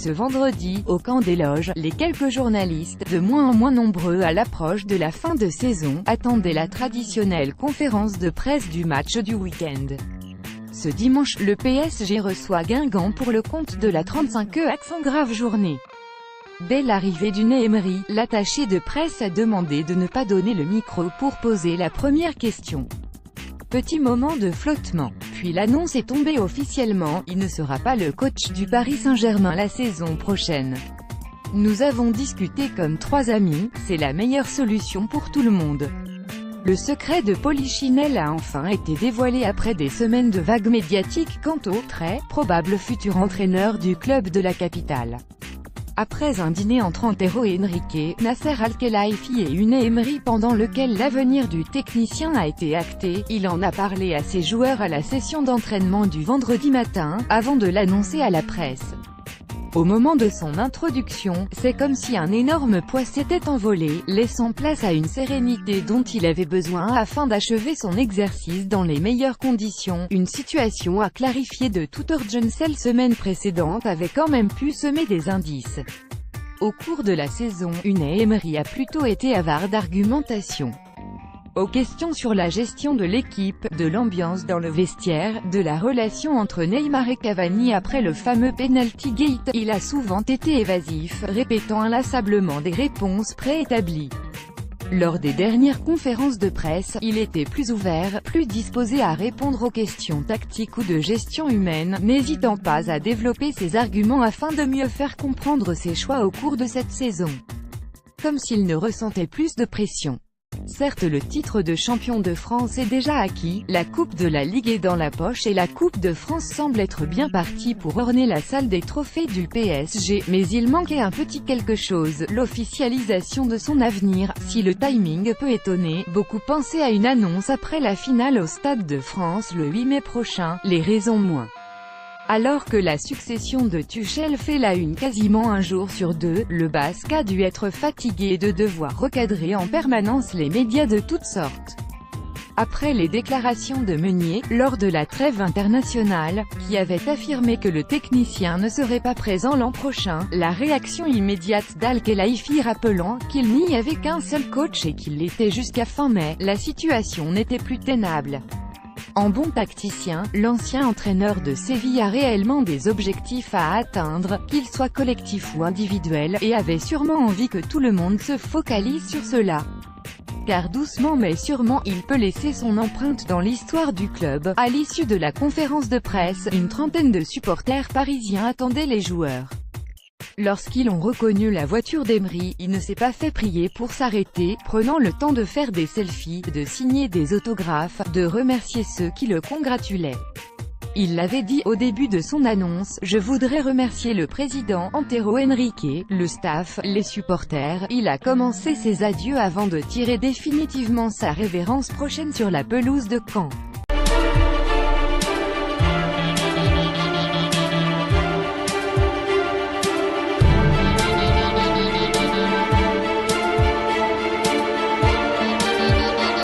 ce vendredi, au camp des loges, les quelques journalistes, de moins en moins nombreux à l'approche de la fin de saison, attendaient la traditionnelle conférence de presse du match du week-end. Ce dimanche, le PSG reçoit Guingamp pour le compte de la 35e accent grave journée. Dès l'arrivée d'Unai Emery, l'attaché de presse a demandé de ne pas donner le micro pour poser la première question. Petit moment de flottement. Puis l'annonce est tombée officiellement, il ne sera pas le coach du Paris Saint-Germain la saison prochaine. Nous avons discuté comme trois amis, c'est la meilleure solution pour tout le monde. Le secret de Polichinelle a enfin été dévoilé après des semaines de vagues médiatiques quant au très probable futur entraîneur du club de la capitale. Après un dîner entre Antero et Enrique, Nasser Al-Khelaifi et Unai Emery pendant lequel l'avenir du technicien a été acté, il en a parlé à ses joueurs à la session d'entraînement du vendredi matin, avant de l'annoncer à la presse. Au moment de son introduction, c'est comme si un énorme poids s'était envolé, laissant place à une sérénité dont il avait besoin afin d'achever son exercice dans les meilleures conditions, une situation à clarifier de toute urgence. La semaine précédente avait quand même pu semer des indices. Au cours de la saison, Unai Emery a plutôt été avare d'argumentation. Aux questions sur la gestion de l'équipe, de l'ambiance dans le vestiaire, de la relation entre Neymar et Cavani après le fameux penalty gate, il a souvent été évasif, répétant inlassablement des réponses préétablies. Lors des dernières conférences de presse, il était plus ouvert, plus disposé à répondre aux questions tactiques ou de gestion humaine, n'hésitant pas à développer ses arguments afin de mieux faire comprendre ses choix au cours de cette saison. Comme s'il ne ressentait plus de pression. Certes, le titre de champion de France est déjà acquis, la Coupe de la Ligue est dans la poche et la Coupe de France semble être bien partie pour orner la salle des trophées du PSG, mais il manquait un petit quelque chose, l'officialisation de son avenir. Si le timing peut étonner, beaucoup pensaient à une annonce après la finale au Stade de France le 8 mai prochain, les raisons moins. Alors que la succession de Tuchel fait la une quasiment un jour sur deux, le Basque a dû être fatigué de devoir recadrer en permanence les médias de toutes sortes. Après les déclarations de Meunier, lors de la trêve internationale, qui avait affirmé que le technicien ne serait pas présent l'an prochain, la réaction immédiate d'Al-Khelaifi rappelant qu'il n'y avait qu'un seul coach et qu'il l'était jusqu'à fin mai, la situation n'était plus tenable. En bon tacticien, l'ancien entraîneur de Séville a réellement des objectifs à atteindre, qu'ils soient collectifs ou individuels, et avait sûrement envie que tout le monde se focalise sur cela. Car doucement mais sûrement, il peut laisser son empreinte dans l'histoire du club. À l'issue de la conférence de presse, une trentaine de supporters parisiens attendaient les joueurs. Lorsqu'ils ont reconnu la voiture d'Emery, il ne s'est pas fait prier pour s'arrêter, prenant le temps de faire des selfies, de signer des autographes, de remercier ceux qui le congratulaient. Il l'avait dit au début de son annonce, « Je voudrais remercier le président, Antero Henrique, le staff, les supporters ». Il a commencé ses adieux avant de tirer définitivement sa révérence prochaine sur la pelouse de Caen.